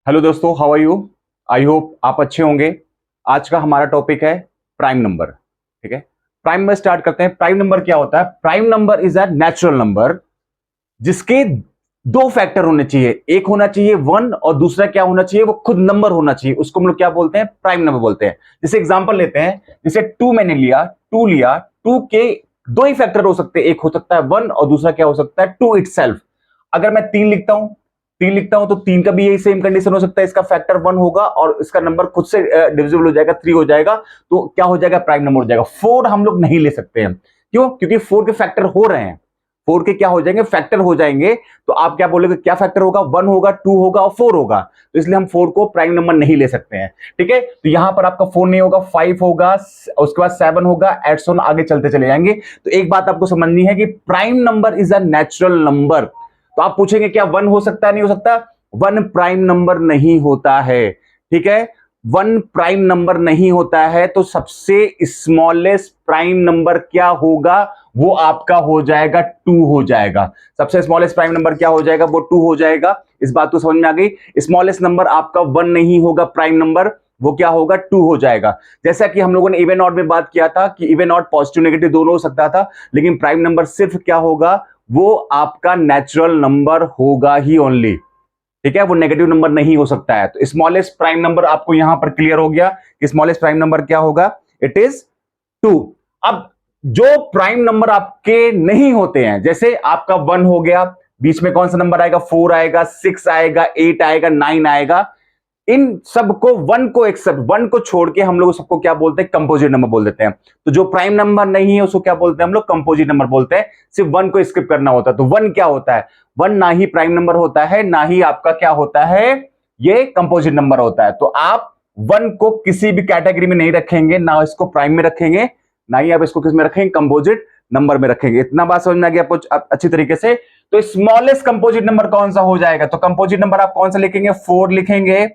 Hello दोस्तों, how are you. I hope आप अच्छे होंगे। आज का हमारा टॉपिक है प्राइम नंबर। ठीक है, प्राइम में स्टार्ट करते हैं। प्राइम नंबर क्या होता है? Prime number is a natural number जिसके दो फैक्टर होने चाहिए। एक होना चाहिए वन और दूसरा क्या होना चाहिए? वो खुद नंबर होना चाहिए। उसको हम लोग क्या बोलते हैं? प्राइम नंबर बोलते हैं। जैसे एग्जांपल लेते हैं, जैसे टू मैंने लिया, टू के दो ही फैक्टर हो सकते हैं। एक हो सकता है वन और दूसरा क्या हो सकता है? Two itself. अगर मैं तीन लिखता हूं तो तीन का भी यही सेम कंडीशन हो सकता है। इसका फैक्टर वन होगा और इसका नंबर खुद से डिविजिबल हो जाएगा, थ्री हो जाएगा। तो क्या हो जाएगा? प्राइम नंबर हो जाएगा। फोर हम लोग नहीं ले सकते हैं। क्यों? क्योंकि फोर के फैक्टर हो रहे हैं। फोर के क्या हो जाएंगे? फैक्टर हो जाएंगे। तो आप क्या बोलोगे? क्या फैक्टर होगा? वन होगा, टू होगा और फोर होगा। तो इसलिए हम फोर को प्राइम नंबर नहीं ले सकते हैं। ठीक है, तो यहां पर आपका फोर नहीं होगा, फाइव होगा, उसके बाद सेवन होगा, एट्स ऑन आगे चलते चले जाएंगे। तो एक बात आपको समझनी है कि prime number is a natural number. तो आप पूछेंगे क्या वन हो सकता है? नहीं हो सकता। वन प्राइम नंबर नहीं होता है। ठीक है, वन प्राइम नंबर नहीं होता है। तो सबसे स्मॉलेस्ट प्राइम नंबर क्या होगा? वो आपका हो जाएगा टू हो जाएगा। सबसे स्मॉलेस्ट प्राइम नंबर क्या हो जाएगा? वो टू हो जाएगा। इस बात को समझ में आ गई? स्मॉलेस्ट नंबर आपका वन नहीं होगा, प्राइम नंबर वो क्या होगा? टू हो जाएगा। जैसा कि हम लोगों ने इवन ऑड में बात किया था कि इवन ऑड पॉजिटिव नेगेटिव दोनों हो सकता था, लेकिन प्राइम नंबर सिर्फ क्या होगा? वो आपका नेचुरल नंबर होगा ही ओनली। ठीक है, वो नेगेटिव नंबर नहीं हो सकता है। तो स्मॉलेस्ट प्राइम नंबर आपको यहां पर क्लियर हो गया कि स्मॉलेस्ट प्राइम नंबर क्या होगा? It is two. अब जो प्राइम नंबर आपके नहीं होते हैं, जैसे आपका वन हो गया, बीच में कौन सा नंबर आएगा? फोर आएगा, सिक्स आएगा, एट आएगा, नाइन आएगा। इन सबको वन को एक्सेप्ट, वन को छोड़ के हम लोग सबको क्या बोलते हैं? कंपोजिट नंबर बोल देते हैं। तो जो प्राइम नंबर नहीं है उसको क्या बोलते हैं हम लोग? कंपोजिट नंबर बोलते हैं। सिर्फ वन को स्किप करना होता है। तो वन क्या होता है? वन ना ही प्राइम नंबर होता है, ना ही आपका क्या होता है, ये कंपोजिट नंबर होता है। तो आप वन को किसी भी कैटेगरी में नहीं रखेंगे, ना इसको प्राइम में रखेंगे, ना ही आप इसको किस में रखेंगे? कंपोजिट नंबर में रखेंगे। इतना बात समझ में आ गया आपको अच्छी तरीके से? तो स्मॉलेस्ट कंपोजिट नंबर कौन सा हो जाएगा? तो कंपोजिट नंबर आप कौन सा लिखेंगे? फोर लिखेंगे,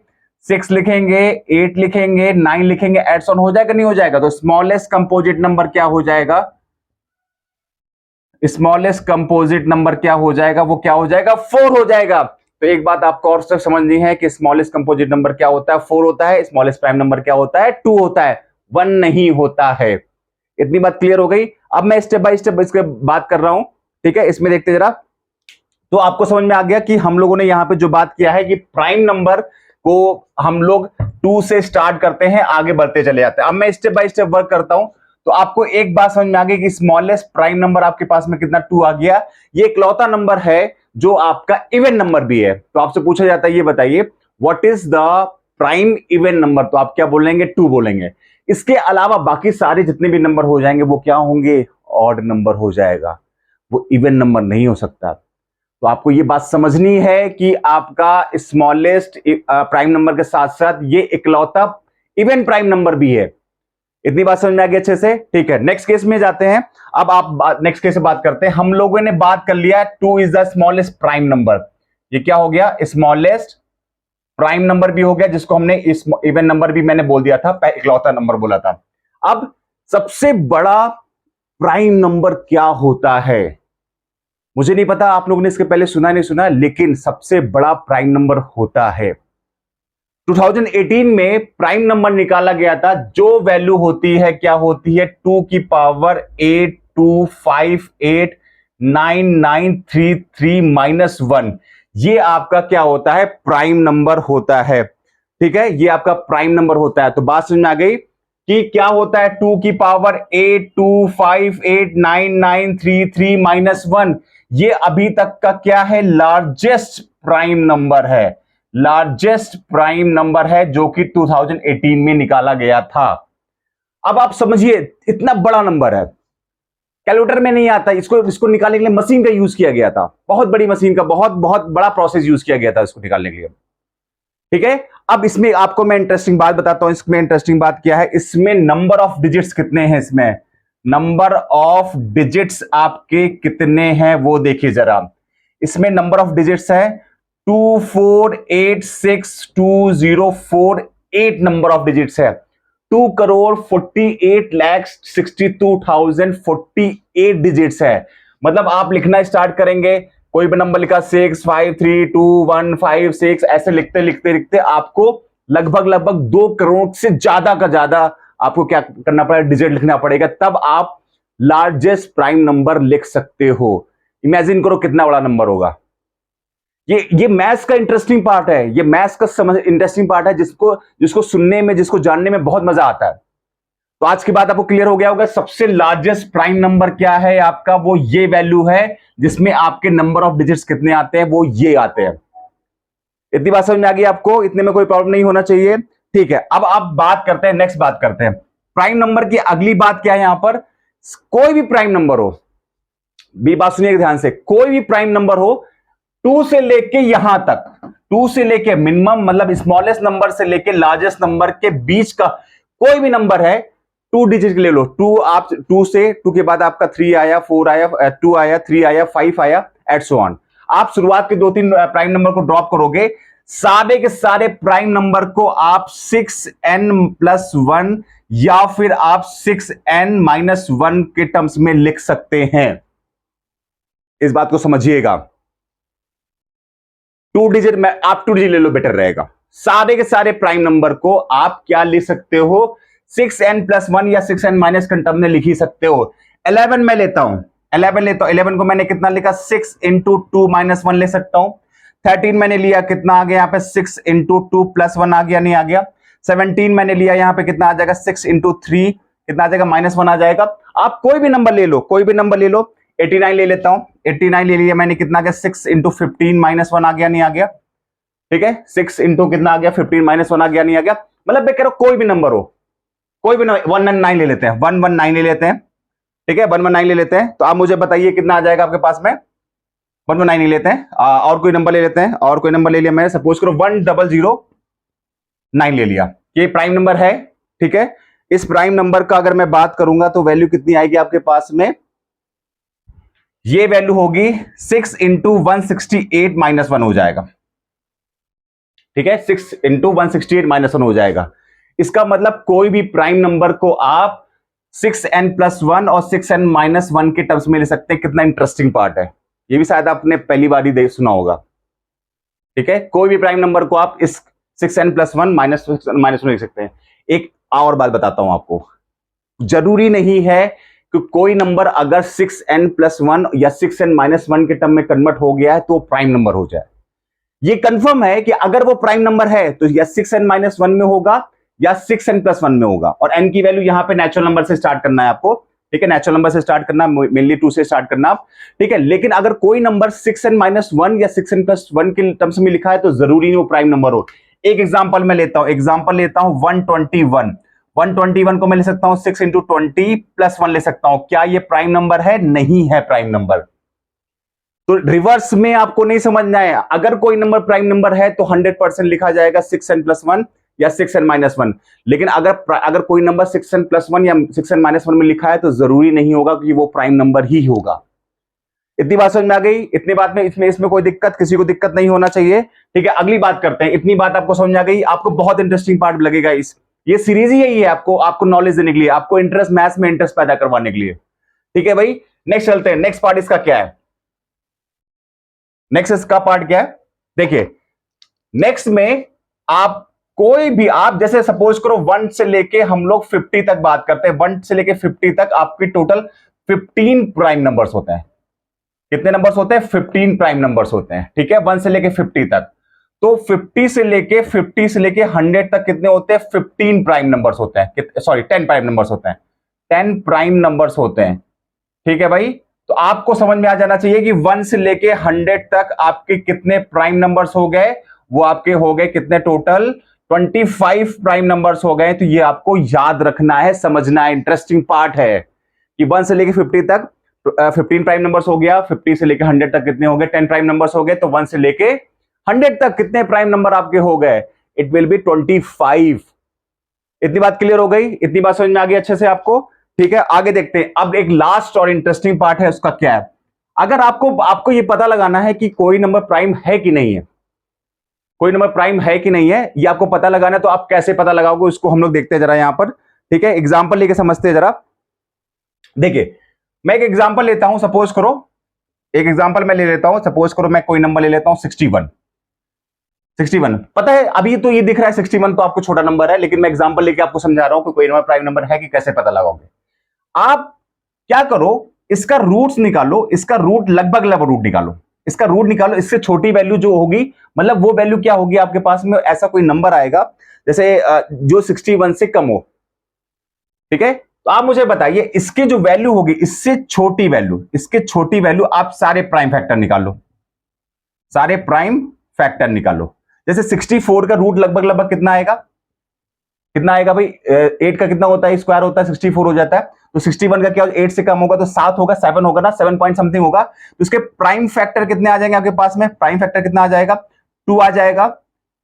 सिक्स लिखेंगे, एट लिखेंगे, नाइन लिखेंगे, एड्स ऑन हो जाएगा नहीं हो जाएगा? तो स्मॉलेस्ट कंपोजिट नंबर क्या हो जाएगा? स्मॉलेस्ट कंपोजिट नंबर क्या हो जाएगा? वो क्या हो जाएगा? फोर हो जाएगा। तो एक बात आपको और सिर्फ समझनी है कि स्मॉलेस्ट कंपोजिट नंबर क्या होता है? फोर होता है। स्मॉलेस्ट प्राइम नंबर क्या होता है? टू होता है, वन नहीं होता है। इतनी बात क्लियर हो गई? अब मैं स्टेप बाय स्टेप इसके बात कर रहा हूं। ठीक है, इसमें देखते जरा। तो आपको समझ में आ गया कि हम लोगों ने यहां पे जो बात किया है कि प्राइम नंबर को हम लोग टू से स्टार्ट करते हैं, आगे बढ़ते चले जाते हैं। अब मैं स्टेप बाय स्टेप वर्क करता हूं। तो आपको एक बात समझ में आ गई कि स्मॉलेस्ट प्राइम नंबर आपके पास में कितना? टू आ गया। ये इकलौता नंबर है जो आपका इवन नंबर भी है। तो आपसे पूछा जाता है, ये बताइए what is the prime even number? तो आप क्या बोलेंगे? टू बोलेंगे। इसके अलावा बाकी सारे जितने भी नंबर हो जाएंगे वो क्या होंगे? ऑड नंबर हो जाएगा, वो इवन नंबर नहीं हो सकता। तो आपको ये बात समझनी है कि आपका स्मॉलेस्ट प्राइम नंबर के साथ साथ ये इकलौता इवन प्राइम नंबर भी है। इतनी बात समझ में आ गई अच्छे से? ठीक है, नेक्स्ट केस में जाते हैं। अब आप नेक्स्ट केस से बात करते हैं। हम लोगों ने बात कर लिया two is the smallest prime number. ये क्या हो गया? स्मॉलेस्ट प्राइम नंबर भी हो गया, जिसको हमने इवन नंबर भी मैंने बोल दिया था, इकलौता नंबर बोला था। अब सबसे बड़ा प्राइम नंबर क्या होता है? मुझे नहीं पता आप लोगों ने इसके पहले सुना नहीं सुना, लेकिन सबसे बड़ा प्राइम नंबर होता है 2018 में प्राइम नंबर निकाला गया था। जो वैल्यू होती है क्या होती है? 2 की पावर 82589933 -1। ये आपका क्या होता है? प्राइम नंबर होता है। ठीक है, ये आपका प्राइम नंबर होता है। तो बात समझ में आ गई कि क्या होता है? 2 की पावर 82589933 -1। ये अभी तक का क्या है? लार्जेस्ट प्राइम नंबर है। लार्जेस्ट प्राइम नंबर है जो कि 2018 में निकाला गया था। अब आप समझिए, इतना बड़ा नंबर है, कैलकुलेटर में नहीं आता। इसको इसको निकालने के लिए मशीन का यूज किया गया था। बहुत बड़ी मशीन का, बहुत बहुत बड़ा प्रोसेस यूज किया गया था इसको निकालने के लिए। ठीक है, अब इसमें आपको मैं इंटरेस्टिंग बात बताता हूं। इसमें इंटरेस्टिंग बात क्या है? इसमें नंबर ऑफ डिजिट्स कितने हैं? इसमें नंबर ऑफ डिजिट्स आपके कितने हैं वो देखिए जरा। इसमें नंबर ऑफ डिजिट्स है 2486204। 8 नंबर ऑफ डिजिट्स है। 2,48,62,048 डिजिट्स है। मतलब आप लिखना स्टार्ट करेंगे, कोई भी नंबर लिखा 6532156 ऐसे लिखते लिखते लिखते आपको लगभग 2 करोड़ से ज्यादा का ज्यादा आपको क्या करना पड़ेगा, डिजिट लिखना पड़ेगा, तब आप लार्जेस्ट प्राइम नंबर लिख सकते हो। इमेजिन करो कितना बड़ा नंबर होगा। ये मैथ्स का इंटरेस्टिंग पार्ट है, ये मैथ्स का समझ इंटरेस्टिंग पार्ट है, जिसको सुनने में, जिसको जानने में बहुत मजा आता है। तो आज की बात आपको क्लियर हो गया होगा। सबसे लार्जेस्ट प्राइम नंबर क्या है आपका, वो ये वैल्यू है जिसमें आपके नंबर ऑफ डिजिट्स कितने आते हैं, वो ये आते हैं। इतनी बात समझ में आ गई आपको, इतने में कोई प्रॉब्लम नहीं होना चाहिए। ठीक है, अब आप बात करते हैं, नेक्स्ट बात करते हैं प्राइम नंबर की। अगली बात क्या है यहां पर, कोई भी प्राइम नंबर हो, भी बात सुनिए ध्यान से, कोई भी प्राइम नंबर हो 2 से लेके यहां तक, 2 से लेके मिनिमम मतलब स्मॉलेस्ट नंबर से लेके लार्जेस्ट नंबर के बीच का कोई भी नंबर है, 2 डिजिट ले लो। 2 आप 2 से 2 के बाद आपका 3 आया, 4 आया, 2 आया, 3 आया, 5 आया, एट सो ऑन। आप शुरुआत के 2-3 प्राइम नंबर को ड्रॉप करोगे, सारे के सारे प्राइम नंबर को आप 6n+1 या फिर आप 6n-1 के टर्म्स में लिख सकते हैं। इस बात को समझिएगा। 2 डिजिट में आप 2 डिजिट ले लो, बेटर रहेगा। सारे के सारे प्राइम नंबर को आप क्या लिख सकते हो, 6n+1 या 6n- के टर्म में लिख ही सकते हो। 11 में लेता हूं, 11 को मैंने कितना लिखा, 6 × 2 - 1 ले सकता हूं। 13 मैंने लिया, कितना आ गया यहां पे, 6 × 2 + 1 आ गया, नहीं आ गया। 17 मैंने लिया, यहां पे कितना आ जाएगा, 6 × 3 कितना आ जाएगा, -1 आ जाएगा। आप कोई भी नंबर ले लो, कोई भी नंबर ले लो। 89 ले लेता हूं, 89 ले लिया मैंने, कितना आ गया, 6 × 15 -1 आ गया, नहीं आ गया। ठीक है, 6 × कितना आ गया, 15 -1 आ गया, नहीं आ गया। मतलब मैं कह रहा हूं कोई भी नंबर हो, कोई भी नंबर, 119 ले लेते हैं, 119 ले लेते हैं। ठीक है, 119 ले लेते हैं। तो आप मुझे बताइए कितना आ जाएगा आपके पास में, 119 ले लेते हैं। और कोई नंबर ले लेते हैं, और कोई नंबर ले लिया मैंने, सपोज करो 1009 ले लिया। ये प्राइम नंबर है। ठीक है, इस प्राइम नंबर का अगर मैं बात करूंगा तो वैल्यू कितनी आएगी आपके पास में, ये वैल्यू होगी 6 × 168 - 1 हो जाएगा। ठीक है, 6 × 168 - 1 हो जाएगा। इसका मतलब कोई भी प्राइम नंबर को आप 6n+1 और 6n-1 के टर्म्स में ले सकते हैं। कितना इंटरेस्टिंग पार्ट है, ये भी शायद आपने पहली बार ही सुना होगा। ठीक है, कोई भी प्राइम नंबर को आप इस 6n+1 -1 लिख सकते हैं। एक और बात बताता हूं आपको, जरूरी नहीं है कि कोई नंबर अगर 6n+1 या 6n-1 के टर्म में कन्वर्ट हो गया है तो प्राइम नंबर हो जाए। ये कंफर्म है कि अगर वो प्राइम नंबर है तो या 6n-1 में होगा या 6n+1 में होगा। और n की वैल्यू यहां पे नेचुरल नंबर से स्टार्ट करना है आपको। ठीक है, नेचुरल नंबर से स्टार्ट करना, मेनली 2 से स्टार्ट करना आप। ठीक है, लेकिन अगर कोई नंबर 6n-1 या 6n+1 के टर्म्स में लिखा है तो जरूरी नहीं वो प्राइम नंबर हो। एक एग्जांपल मैं लेता हूं, 121। 121 को मैं ले सकता हूं 6 × 20 + 1 ले सकता हूं। क्या ये प्राइम नंबर है? नहीं है प्राइम नंबर। तो रिवर्स में आपको नहीं समझना है। अगर कोई नंबर प्राइम नंबर है तो 100% लिखा जाएगा 6n+1 या 6n-1। लेकिन अगर कोई नंबर 6n+1 या 6n-1 में लिखा है तो जरूरी नहीं होगा कि वो प्राइम नंबर ही होगा। इतनी बात समझ में आ गई? इतनी बात में इसमें कोई दिक्कत, किसी को दिक्कत नहीं होना चाहिए। ठीक है, अगली बात करते हैं। इतनी बात आपको समझ में आ गई, आपको बहुत इंटरेस्टिंग पार्ट लगेगा। ये सीरीज ही यही है, आपको नॉलेज देने के लिए, आपको इंटरेस्ट, मैथ्स में इंटरेस्ट पैदा करवाने के लिए। ठीक है भाई, नेक्स्ट चलते हैं। नेक्स्ट पार्ट इसका क्या है, नेक्स्ट इसका पार्ट क्या है, देखिए नेक्स्ट में आप कोई भी, आप जैसे सपोज करो 1 से लेके हम लोग 50 तक बात करते हैं। 1 से लेके 50 तक आपकी टोटल 15 प्राइम नंबर्स होते हैं। कितने नंबर्स होते हैं? 15 प्राइम नंबर्स होते हैं। ठीक है, 1 से लेके 50 तक। तो 50 से लेके 100 तक कितने होते हैं? 15 प्राइम नंबर्स होते हैं, सॉरी 10 प्राइम नंबर्स होते हैं। 10 प्राइम नंबर्स होते हैं। ठीक है भाई, तो आपको समझ में आ जाना चाहिए कि 1 से लेके 100 तक आपके कितने प्राइम नंबर्स हो गए, वो आपके हो गए कितने, टोटल 25 प्राइम नंबर्स हो गए। तो ये आपको याद रखना है, समझना है। इंटरेस्टिंग पार्ट है कि 1 से लेके 50 तक 15 प्राइम नंबर्स हो गया, 50 से लेके 100 तक कितने हो गए, 10 प्राइम नंबर्स हो गए। तो 1 से लेके 100 तक कितने प्राइम नंबर आपके हो गए? It will be 25। इतनी बात क्लियर हो गई? इतनी बात समझ में आ गई अच्छे से आपको? ठीक है, आगे देखते हैं। अब एक लास्ट और इंटरेस्टिंग पार्ट है, उसका क्या है, अगर आपको ये पता लगाना है कि कोई नंबर प्राइम है कि नहीं है, कोई नंबर प्राइम है कि नहीं है, ये आपको पता लगाना है। तो आप कैसे पता लगाओगे, उसको हम लोग देखते हैं जरा यहां पर। ठीक है, एग्जाम्पल लेके समझते हैं जरा। देखिए मैं एक एग्जाम्पल लेता हूं, सपोज करो एक एग्जांपल मैं ले लेता हूं, सपोज करो मैं कोई नंबर ले लेता हूं 61। 61 पता है अभी तो ये दिख रहा है 61 तो आपको छोटा नंबर है, लेकिन मैं एग्जांपल लेके आपको समझा रहा हूं कि कोई नंबर प्राइम नंबर है कि कैसे पता लगाओगे। आप क्या करो, इसका रूट्स निकालो, इसका रूट लगभग रूट निकालो, इसका रूट निकालो, इससे छोटी वैल्यू जो होगी, मतलब वो वैल्यू क्या होगी आपके पास में, ऐसा कोई नंबर आएगा जैसे जो 61 से कम हो, ठीक है। तो आप मुझे बताइए इसकी जो वैल्यू होगी, इससे छोटी वैल्यू, इसके छोटी वैल्यू, आप सारे प्राइम फैक्टर निकालो, सारे प्राइम फैक्टर निकालो। जैसे 64 का रूट लगभग कितना आएगा, कितना आएगा भाई, 8 का कितना होता है, स्क्वायर होता है 64 हो जाता है। तो 61 का क्या, 8 से कम होगा तो 7 होगा, 7 होगा ना, 7 पॉइंट समथिंग होगा। तो इसके प्राइम फैक्टर कितने आ जाएंगे आपके पास में, प्राइम फैक्टर कितना आ जाएगा, 2 आ जाएगा,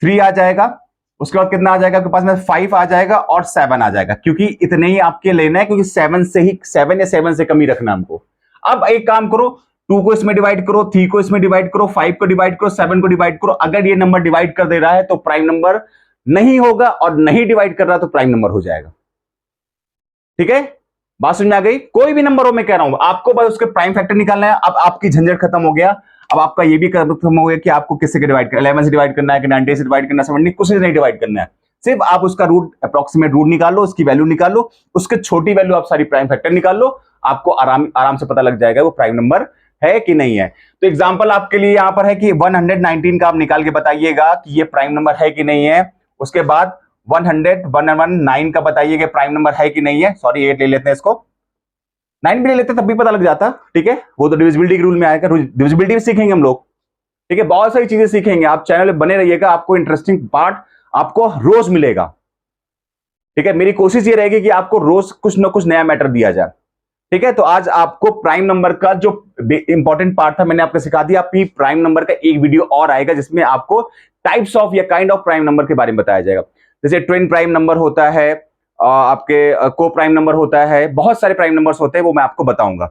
3 आ जाएगा, उसके बाद कितना आ जाएगा आपके पास में, 5 आ जाएगा और 7 आ जाएगा, क्योंकि इतने ही आपके लेना है, क्योंकि 7 से ही 7 या 7 से कम ही रखना हमको। अब एक काम करो, 2 को इसमें डिवाइड करो, 3 को इसमें डिवाइड करो, 5 को डिवाइड करो, 7 को डिवाइड करो। अगर ये नंबर डिवाइड कर दे रहा है तो प्राइम नंबर नहीं होगा, और नहीं डिवाइड कर रहा तो प्राइम नंबर हो जाएगा। ठीक है, बात समझ में आ गई। कोई भी नंबर हो, मैं कह रहा हूं आपको बस उसके प्राइम फैक्टर निकालना है। अब आपकी झंझट खत्म हो गया। अब आपका ये भी खत्म हो गया कि आपको किससे डिवाइड करना है, 11 से डिवाइड करना है कि 90 से डिवाइड करना है, 70 कुछ से नहीं डिवाइड करना है। सिर्फ आप उसका रूट, अप्रोक्सीमेट रूट निकाल लो, उसकी वैल्यू निकाल लो, उसके छोटी वैल्यू आप सारी प्राइम फैक्टर निकाल लो, आपको आराम से पता लग जाएगा वो प्राइम नंबर है कि नहीं है। तो एग्जांपल आपके लिए यहां पर है कि 119 का आप निकाल के बताइएगा कि ये प्राइम नंबर है कि नहीं है। उसके बाद 119 का बताइएगा प्राइम नंबर है कि नहीं है। सॉरी 8 ले लेते हैं, इसको 9 भी ले लेते हैं, तब भी पता लग जाता। ठीक है, वो तो डिविजिबिलिटी के रूल में आएगा, डिविजिबिलिटी भी सीखेंगे हम लोग। ठीक है, बहुत सारी चीजें सीखेंगे, आप चैनल पे बने रहिएगा, आपको इंटरेस्टिंग पार्ट आपको रोज मिलेगा। ठीक है, मेरी कोशिश ये रहेगी कि आपको रोज कुछ ना कुछ नया मैटर दिया जाए। ठीक है, तो आज आपको प्राइम नंबर का जो इंपॉर्टेंट पार्ट था मैंने आपको सिखा दिया। आपकी प्राइम नंबर का एक वीडियो और आएगा जिसमें आपको टाइप्स ऑफ या काइंड ऑफ प्राइम नंबर के बारे में बताया जाएगा। जैसे ट्विन प्राइम नंबर होता है, आपके को प्राइम नंबर होता है, बहुत सारे प्राइम नंबर्स होते हैं, वो मैं आपको बताऊंगा।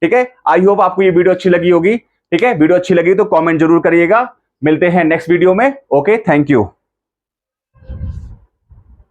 ठीक है, आई होप आपको ये वीडियो अच्छी लगी होगी। ठीक है, वीडियो अच्छी लगी तो कमेंट जरूर करिएगा। मिलते हैं नेक्स्ट वीडियो में। Okay, thank you.